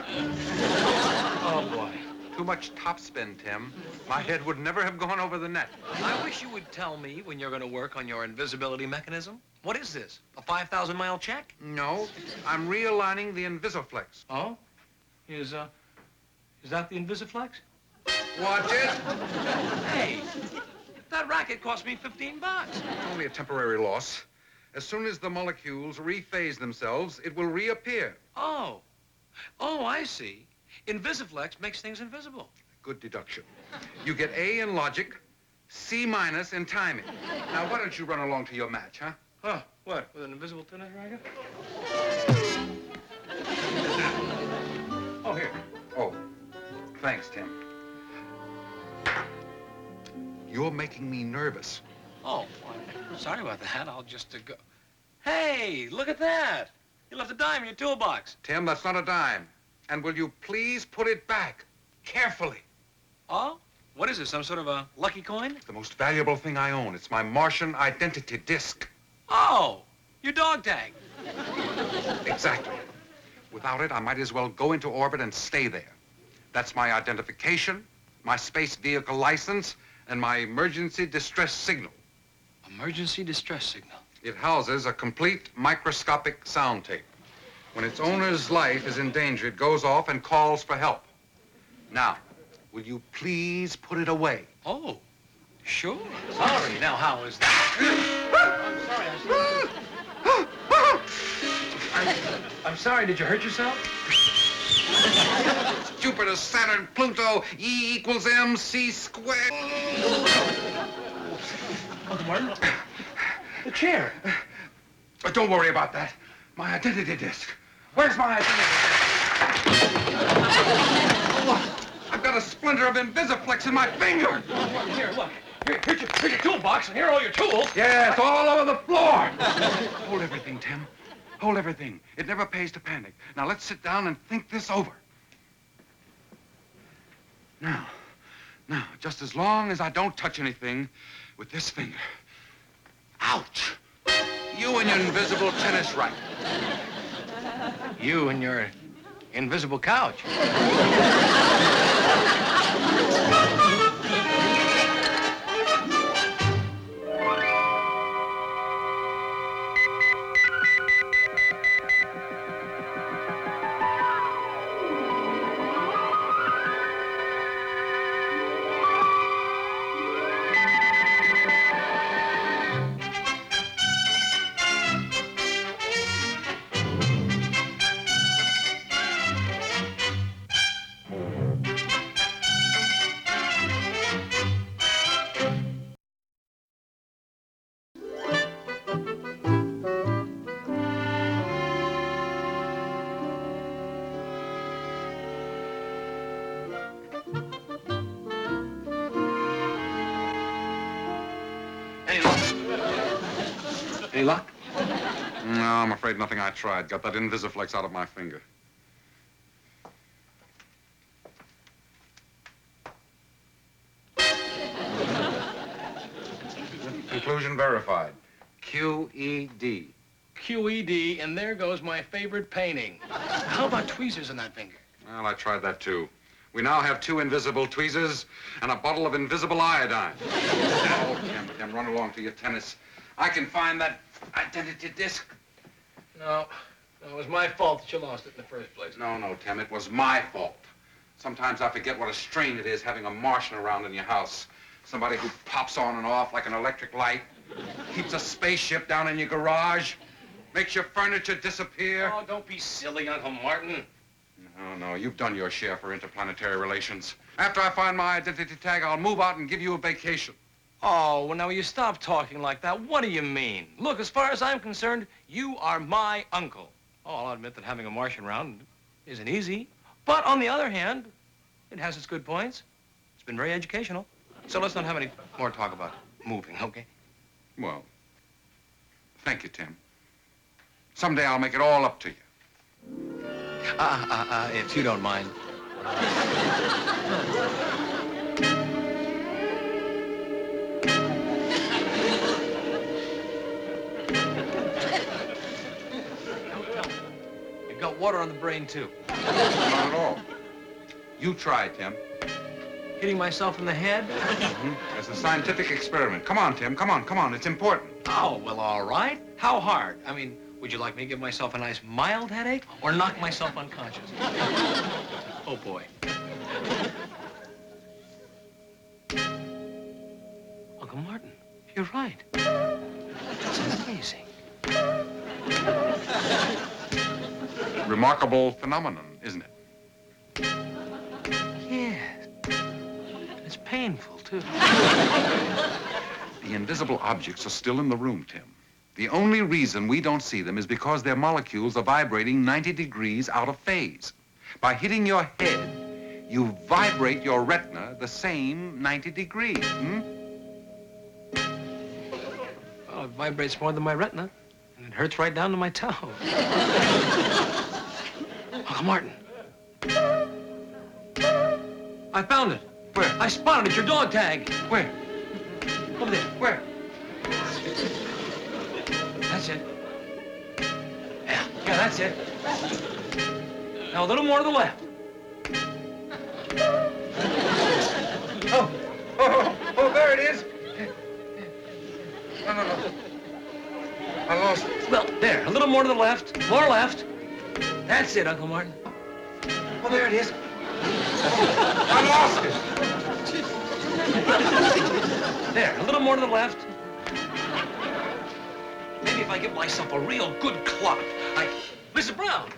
Oh, boy. Too much topspin, Tim. My head would never have gone over the net. I wish you would tell me when you're going to work on your invisibility mechanism. What is this? A 5,000-mile check? No, I'm realigning the invisiflex. Oh? Is that the invisiflex? Watch it. Hey, that racket cost me $15. Only a temporary loss. As soon as the molecules rephase themselves, it will reappear. Oh. Oh, I see. Invisiflex makes things invisible. Good deduction. You get A in logic, C minus in timing. Now, why don't you run along to your match, huh? Huh? What? With an invisible tennis racket? Oh, here. Oh, thanks, Tim. You're making me nervous. Oh, well, sorry about that. I'll just go. Hey, look at that. You left a dime in your toolbox. Tim, that's not a dime. And will you please put it back carefully? Oh? What is this, some sort of a lucky coin? The most valuable thing I own. It's my Martian Identity Disk. Oh, your dog tag. Exactly. Without it, I might as well go into orbit and stay there. That's my identification, my space vehicle license, and my emergency distress signal. Emergency distress signal. It houses a complete microscopic sound tape. When its owner's life is in danger, it goes off and calls for help. Now, will you please put it away? Oh, sure. Sorry. Now, how is that? I'm sorry. I'm sorry. Did you hurt yourself? Jupiter, Saturn, Pluto, E equals MC squared. Uncle Martin, the chair. Don't worry about that. My identity disk. Where's my identity disk? Look, I've got a splinter of invisiflex in my finger. Here, look. Here's your toolbox, and here are all your tools. Yeah, it's all over the floor. Hold everything, Tim. Hold everything. It never pays to panic. Now, let's sit down and think this over. Now, just as long as I don't touch anything with this finger. Ouch! You and your invisible tennis racket. You and your invisible couch. Any luck? No, I'm afraid nothing I tried got that invisiflex out of my finger. Conclusion verified. QED. QED, and there goes my favorite painting. How about tweezers in that finger? Well, I tried that too. We now have 2 invisible tweezers and a bottle of invisible iodine. Oh, Tim, run along to your tennis. I can find that identity disk. No, it was my fault that you lost it in the first place. No, Tim, it was my fault. Sometimes I forget what a strain it is having a Martian around in your house. Somebody who pops on and off like an electric light, keeps a spaceship down in your garage, makes your furniture disappear. Oh, don't be silly, Uncle Martin. No, you've done your share for interplanetary relations. After I find my identity tag, I'll move out and give you a vacation. Oh, well, now, will you stop talking like that? What do you mean? Look, as far as I'm concerned, you are my uncle. Oh, I'll admit that having a Martian around isn't easy. But on the other hand, it has its good points. It's been very educational. So let's not have any more talk about moving, okay? Well, thank you, Tim. Someday I'll make it all up to you. If you don't mind. got water on the brain, too. Not at all. You try, Tim. Hitting myself in the head? As a scientific experiment. Come on, Tim. Come on. It's important. Oh, well, all right. How hard? I mean, would you like me to give myself a nice mild headache or knock myself unconscious? Oh, boy. Uncle Martin, you're right. That's amazing. Remarkable phenomenon, isn't it? Yes. It's painful, too. The invisible objects are still in the room, Tim. The only reason we don't see them is because their molecules are vibrating 90 degrees out of phase. By hitting your head, you vibrate your retina the same 90 degrees, Oh, it vibrates more than my retina, and it hurts right down to my toe. Uncle Martin. I found it. Where? I spotted it, your dog tag. Where? Over there. Where? That's it. Yeah, that's it. Now a little more to the left. Oh, there it is. No. I lost it. Well, there, a little more to the left. More left. That's it, Uncle Martin. Oh, there it is. I lost it. There, a little more to the left. Maybe if I give myself a real good clock, Mrs. Brown.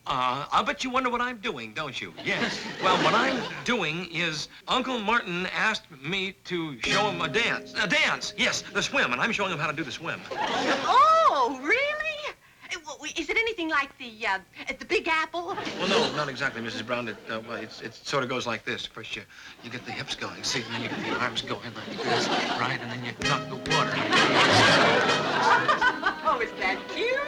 I bet you wonder what I'm doing, don't you? Yes. Well, what I'm doing is Uncle Martin asked me to show him a dance. A dance, yes, the swim, and I'm showing him how to do the swim. Oh, really? Is it anything like the Big Apple? Well, no, not exactly, Mrs. Brown. It sort of goes like this. First, you get the hips going, see, and then you get the arms going like this, right? And then you knock the water. Oh, is that cute?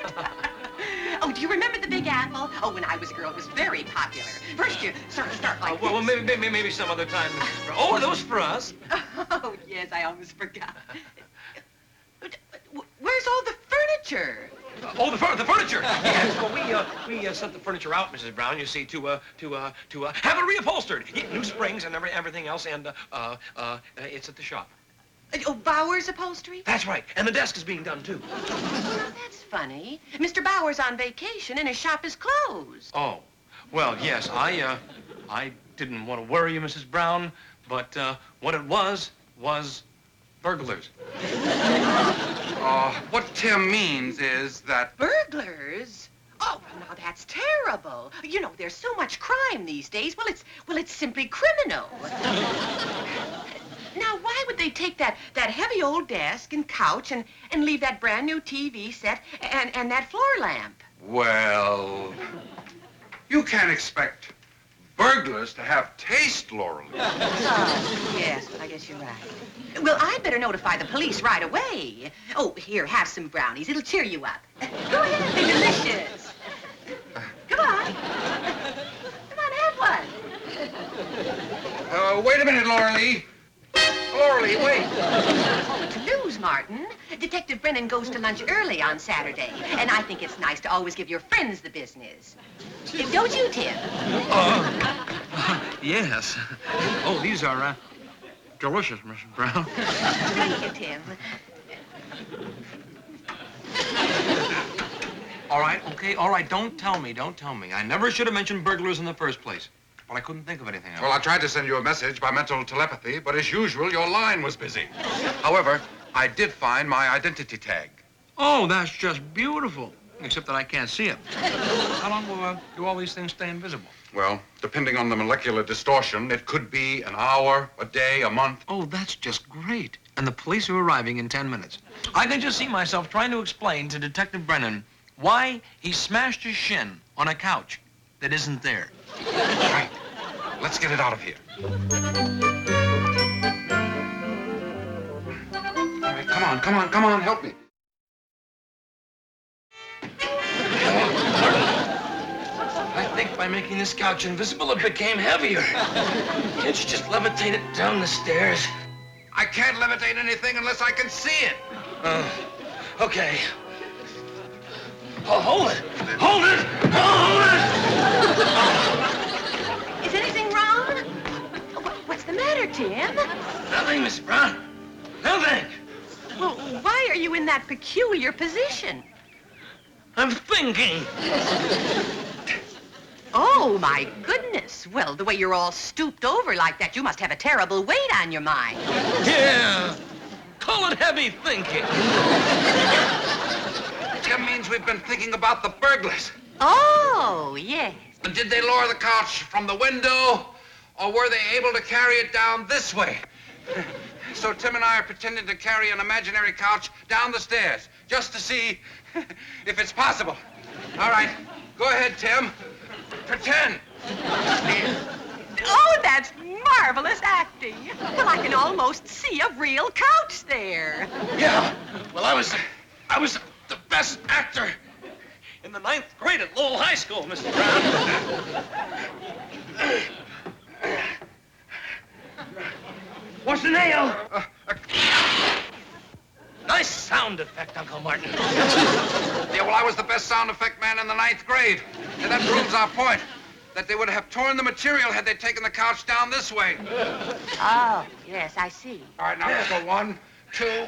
Oh, do you remember the Big Apple? Oh, when I was a girl, it was very popular. First, you sort of start like well, this. maybe some other time, Mrs. Brown. Oh, those for us. Oh, yes, I almost forgot. Where's all the furniture? Oh, the furniture. Yes. Well, we sent the furniture out, Mrs. Brown. You see, to have it reupholstered. Yeah, new springs and everything else, and it's at the shop. Oh, Bowers Upholstery? That's right. And the desk is being done too. Oh, that's funny. Mr. Bowers on vacation and his shop is closed. Oh, well, yes. I didn't want to worry you, Mrs. Brown, but what it was burglars. What Tim means is that... Burglars? Oh, well, now that's terrible. You know, there's so much crime these days. Well, it's simply criminal. Now, why would they take that heavy old desk and couch and leave that brand new TV set and that floor lamp? Well, you can't expect burglars to have taste, Laurel. Oh, yes, but I guess you're right. Well, I'd better notify the police right away. Oh, here, have some brownies. It'll cheer you up. Go ahead, they're delicious. Come on. Come on, have one. Wait a minute, Lauralee. Lauralee, wait. Oh, to lose, Martin. Detective Brennan goes to lunch early on Saturday, and I think it's nice to always give your friends the business. Don't you, Tim? Yes. Oh, these are delicious, Mrs. Brown. Thank you, Tim. All right, okay, all right, don't tell me. I never should have mentioned burglars in the first place. But I couldn't think of anything else. Well, I tried to send you a message by mental telepathy, but as usual, your line was busy. However, I did find my identity tag. Oh, that's just beautiful. Except that I can't see it. How long will do all these things stay invisible? Well, depending on the molecular distortion, it could be an hour, a day, a month. Oh, that's just great. And the police are arriving in 10 minutes. I can just see myself trying to explain to Detective Brennan why he smashed his shin on a couch that isn't there. Right. Let's get it out of here. All right, come on, help me. I think by making this couch invisible, it became heavier. Can't you just levitate it down the stairs? I can't levitate anything unless I can see it. Okay. Oh, hold it. Hold it! Hold it! Is anything wrong? What's the matter, Tim? Nothing, Miss Brown. Nothing. Well, why are you in that peculiar position? I'm thinking. Oh, my goodness. Well, the way you're all stooped over like that, you must have a terrible weight on your mind. Yeah. Call it heavy thinking. Tim means we've been thinking about the burglars. Oh, yes. And did they lower the couch from the window, or were they able to carry it down this way? So Tim and I are pretending to carry an imaginary couch down the stairs, just to see if it's possible. All right, go ahead, Tim. Pretend. Oh, that's marvelous acting. Well, I can almost see a real couch there. Yeah. Well, I was the best actor in the 9th grade at Lowell High School, Mr. Brown. What's the nail? Nice sound effect, Uncle Martin. Yeah, well, I was the best sound effect man in the 9th grade. And that proves our point, that they would have torn the material had they taken the couch down this way. Oh, yes, I see. All right, now let's go 1, 2,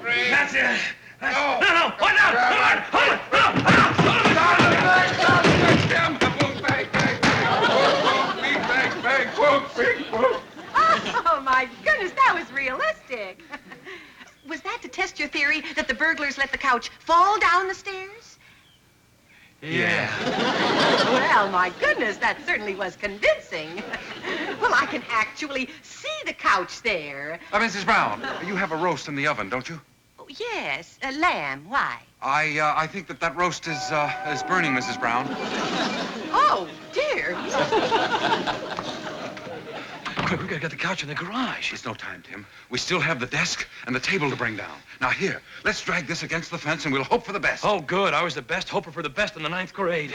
3. That's it. No. No. Why not? Hold it. Down the back, Tim. Boom, bang, bang, bang. Boom, boom, beep, bang, bang, boom, beep, boom. Oh, my goodness, that was realistic. Was that to test your theory that the burglars let the couch fall down the stairs? Yeah. Well, my goodness, that certainly was convincing. Well, I can actually see the couch there. Mrs. Brown, you have a roast in the oven, don't you? Oh, yes, lamb. Why? I think that roast is burning, Mrs. Brown. Oh, dear. Quick, we gotta get the couch in the garage. It's no time, Tim. We still have the desk and the table to bring down. Now, here, let's drag this against the fence and we'll hope for the best. Oh, good. I was the best hoper for the best in the 9th grade.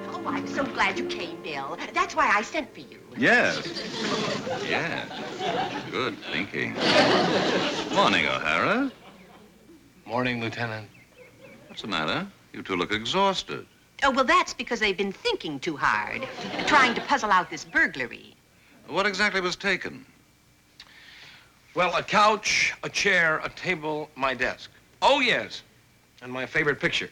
Oh, I'm so glad you came, Bill. That's why I sent for you. Yes. Yes. Good thinking. Morning, O'Hara. Morning, Lieutenant. What's the matter? You two look exhausted. Oh, well, that's because they've been thinking too hard, trying to puzzle out this burglary. What exactly was taken? Well, a couch, a chair, a table, my desk. Oh, yes. And my favorite picture.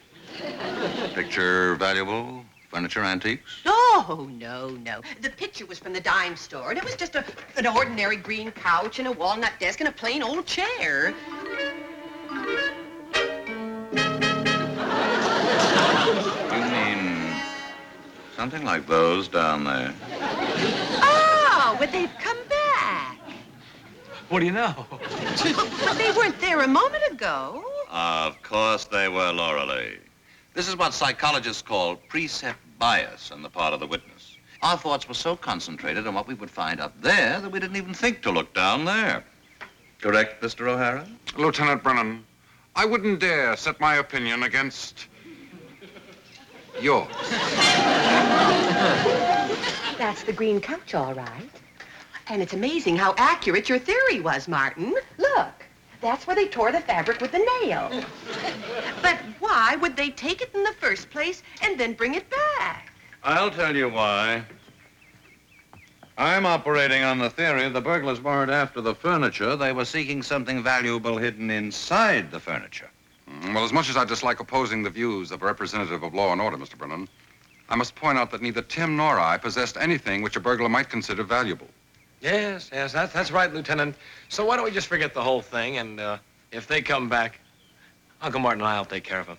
Picture valuable? Furniture antiques? Oh, no. The picture was from the dime store, and it was just an ordinary green couch and a walnut desk and a plain old chair. You mean something like those down there? Oh, but they've come back. What do you know? But they weren't there a moment ago. Of course they were, Loralee. This is what psychologists call precept bias on the part of the witness. Our thoughts were so concentrated on what we would find up there that we didn't even think to look down there. Correct, Mr. O'Hara? Lieutenant Brennan, I wouldn't dare set my opinion against yours. That's the green couch, all right. And it's amazing how accurate your theory was, Martin. Look, that's where they tore the fabric with the nail. But why would they take it in the first place and then bring it back? I'll tell you why. I'm operating on the theory the burglars weren't after the furniture. They were seeking something valuable hidden inside the furniture. Well, as much as I dislike opposing the views of a representative of law and order, Mr. Brennan, I must point out that neither Tim nor I possessed anything which a burglar might consider valuable. Yes, that's right, Lieutenant. So why don't we just forget the whole thing, and if they come back, Uncle Martin and I'll take care of them.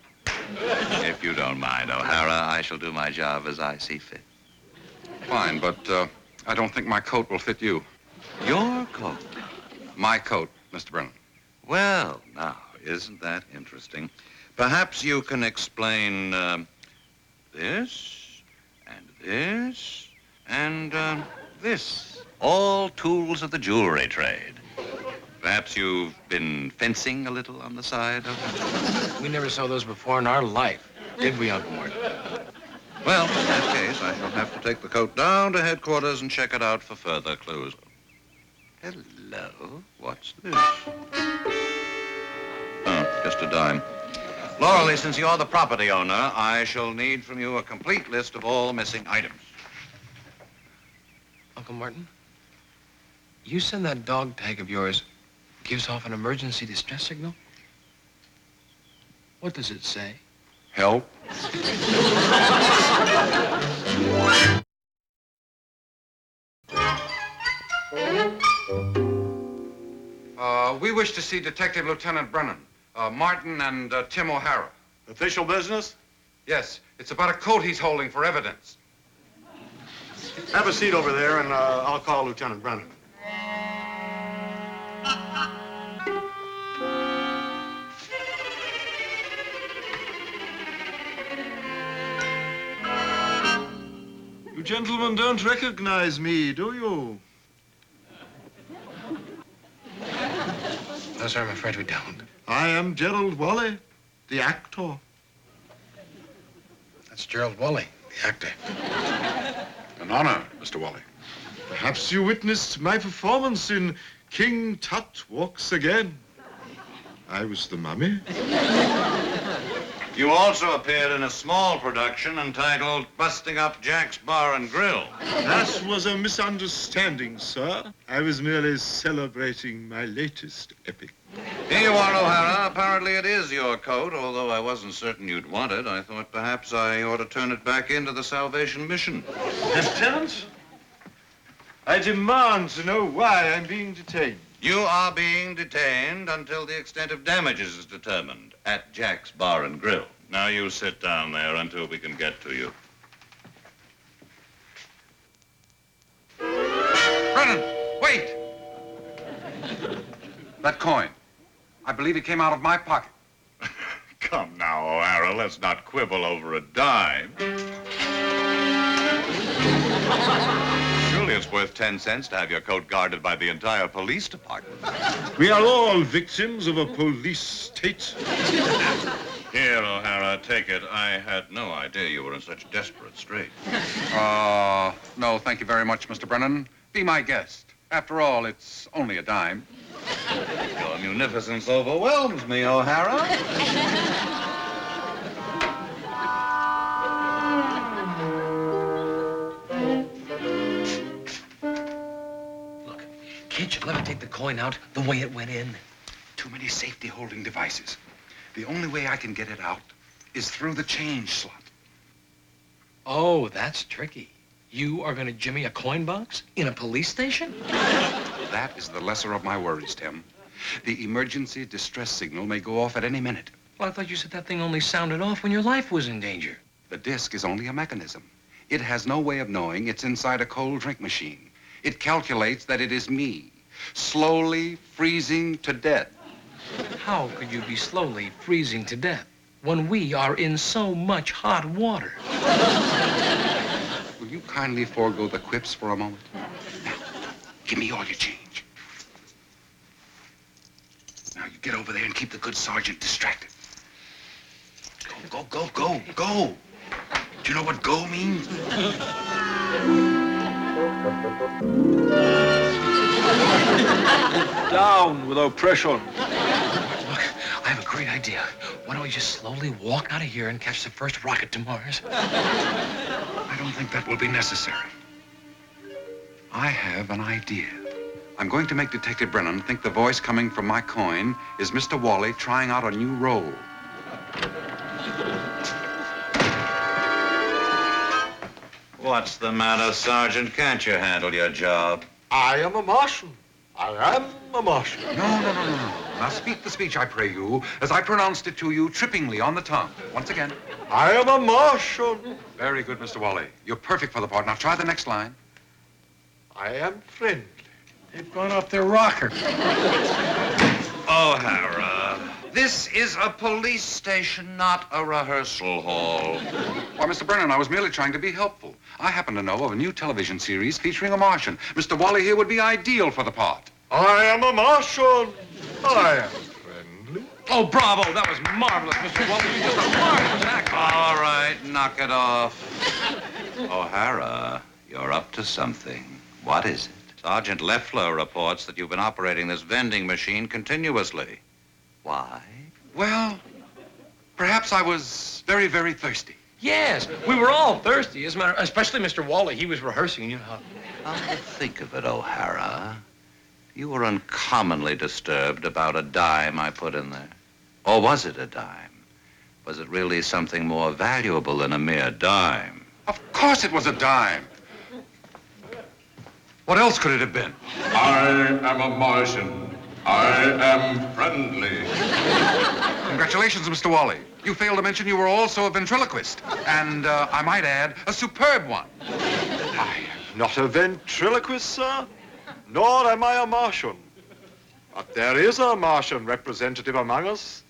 If you don't mind, O'Hara, I shall do my job as I see fit. Fine, but I don't think my coat will fit you. Your coat? My coat, Mr. Brennan. Well, now, isn't that interesting? Perhaps you can explain this, and this, and this. All tools of the jewelry trade. Perhaps you've been fencing a little on the side of it? We never saw those before in our life. Did we, Uncle Martin? Well, in that case, I shall have to take the coat down to headquarters and check it out for further clues. Hello? What's this? Oh, just a dime. Laura, since you're the property owner, I shall need from you a complete list of all missing items. Uncle Martin, you said that dog tag of yours gives off an emergency distress signal? What does it say? Help. We wish to see Detective Lieutenant Brennan, Martin and Tim O'Hara. Official business? Yes, it's about a coat he's holding for evidence. Have a seat over there, and I'll call Lieutenant Brennan. You gentlemen don't recognize me, do you? No, sir, I'm afraid we don't. I am Gerald Waley, the actor. That's Gerald Waley, the actor. An honor, Mr. Waley. Perhaps you witnessed my performance in King Tut Walks Again. I was the mummy. You also appeared in a small production entitled Busting Up Jack's Bar and Grill. That was a misunderstanding, sir. I was merely celebrating my latest epic. Here you are, O'Hara. Apparently it is your coat, although I wasn't certain you'd want it. I thought perhaps I ought to turn it back into the Salvation Mission. Lieutenant, I demand to know why I'm being detained. You are being detained until the extent of damages is determined at Jack's Bar and Grill. Now you sit down there until we can get to you. Brennan, wait! That coin. I believe it came out of my pocket. Come now, O'Hara, let's not quibble over a dime. Surely it's worth 10 cents to have your coat guarded by the entire police department. We are all victims of a police state. Here, O'Hara, take it. I had no idea you were in such desperate strait. No, thank you very much, Mr. Brennan. Be my guest. After all, it's only a dime. Your munificence overwhelms me, O'Hara. Look, can't you let me take the coin out the way it went in? Too many safety holding devices. The only way I can get it out is through the change slot. Oh, that's tricky. You are going to jimmy a coin box in a police station? That is the lesser of my worries, Tim. The emergency distress signal may go off at any minute. Well, I thought you said that thing only sounded off when your life was in danger. The disk is only a mechanism. It has no way of knowing it's inside a cold drink machine. It calculates that it is me, slowly freezing to death. How could you be slowly freezing to death when we are in so much hot water? Will you kindly forego the quips for a moment? Now, give me all your change. Now, you get over there and keep the good sergeant distracted. Go, go, go, go, go. Do you know what go means? Down with oppression. Look, I have a great idea. Why don't we just slowly walk out of here and catch the first rocket to Mars? I don't think that will be necessary. I have an idea. I'm going to make Detective Brennan think the voice coming from my coin is Mr. Waley trying out a new role. What's the matter, Sergeant? Can't you handle your job? I am a Martian. I am a Martian. No. Now speak the speech, I pray you, as I pronounced it to you trippingly on the tongue. Once again. I am a Martian. Very good, Mr. Waley. You're perfect for the part. Now try the next line. I am friendly. They've gone off their rocker. O'Hara, this is a police station, not a rehearsal hall. Why, Mr. Brennan, I was merely trying to be helpful. I happen to know of a new television series featuring a Martian. Mr. Waley here would be ideal for the part. I am a Martian. I am friendly. Oh, bravo. That was marvelous, Mr. Waley. You did a marvelous act. All right, knock it off. O'Hara, you're up to something. What is it? Sergeant Leffler reports that you've been operating this vending machine continuously. Why? Well, perhaps I was very, very thirsty. Yes, we were all thirsty, as a matter, especially Mr. Waley. He was rehearsing, you know. Come to think of it, O'Hara, you were uncommonly disturbed about a dime I put in there. Or was it a dime? Was it really something more valuable than a mere dime? Of course it was a dime. What else could it have been? I am a Martian. I am friendly. Congratulations, Mr. Waley. You failed to mention you were also a ventriloquist. And, I might add, a superb one. I am not a ventriloquist, sir. Nor am I a Martian. But there is a Martian representative among us,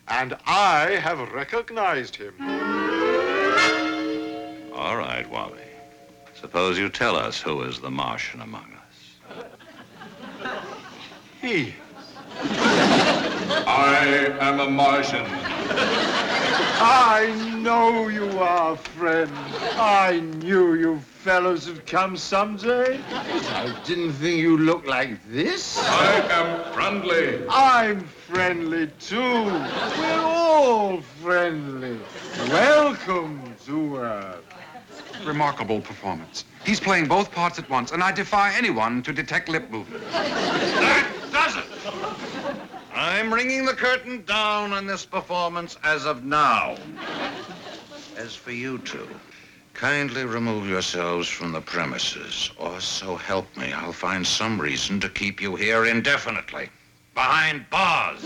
and I have recognized him. All right, Wally. Suppose you tell us who is the Martian among us. He. I am a Martian. I know you are, friend. I knew you fellows would come someday. I didn't think you looked like this. I am friendly. I'm friendly, too. We're all friendly. Welcome to Earth. Remarkable performance. He's playing both parts at once, and I defy anyone to detect lip movement. That does it! I'm ringing the curtain down on this performance as of now. As for you two, kindly remove yourselves from the premises, or so help me, I'll find some reason to keep you here indefinitely. Behind bars.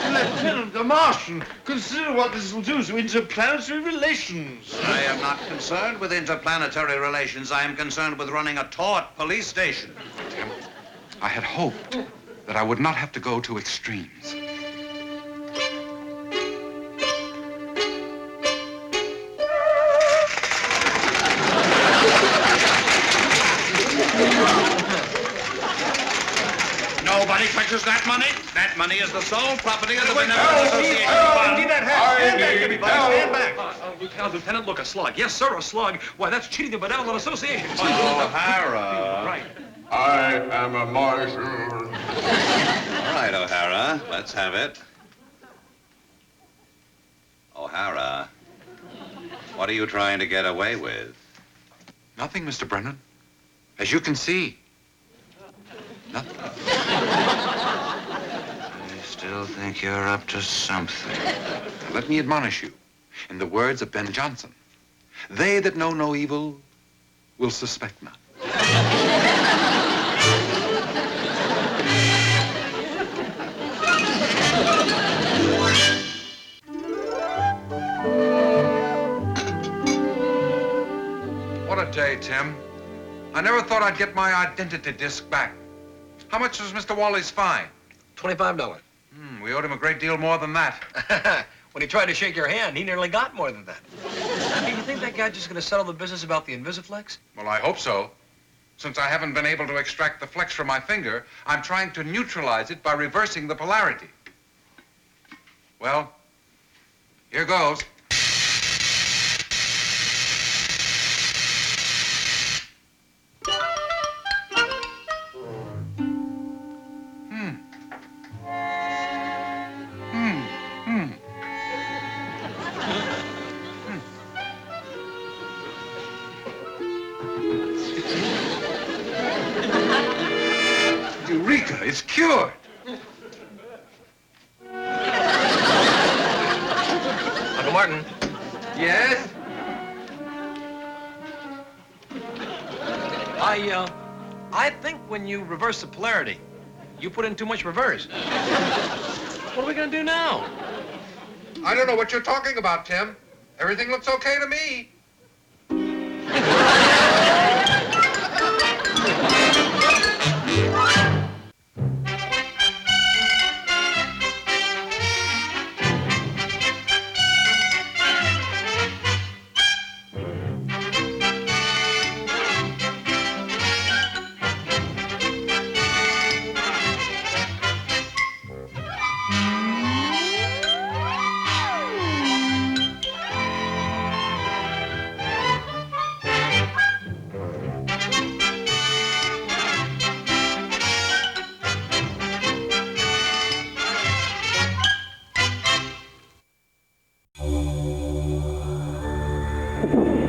Lieutenant, the Martian, consider what this will do to interplanetary relations. I am not concerned with interplanetary relations. I am concerned with running a taut police station. Tim, I had hoped that I would not have to go to extremes. Nobody touches that money. That money is the sole property of the Benevolent Association Fund. Need that hat. Stand back, need everybody. help. Stand back. Lieutenant, look, a slug. Yes, sir, a slug. Why, that's cheating the Benevolent Association Fund. O'Hara. Right. I am a Martian. All right, O'Hara, let's have it. O'Hara, what are you trying to get away with? Nothing, Mr. Brennan. As you can see, nothing. I still think you're up to something. Now, let me admonish you, in the words of Ben Jonson, they that know no evil will suspect none. What a day, Tim. I never thought I'd get my identity disk back. How much was Mr. Waley's fine? $25. We owed him a great deal more than that. When he tried to shake your hand, he nearly got more than that. Hey, you think that guy's just going to settle the business about the invisiflex? Well, I hope so. Since I haven't been able to extract the flex from my finger, I'm trying to neutralize it by reversing the polarity. Well, here goes. Eureka, it's cured. Uncle Martin. Yes? I think when you reverse the polarity, you put in too much reverse. What are we going to do now? I don't know what you're talking about, Tim. Everything looks okay to me. Brennan.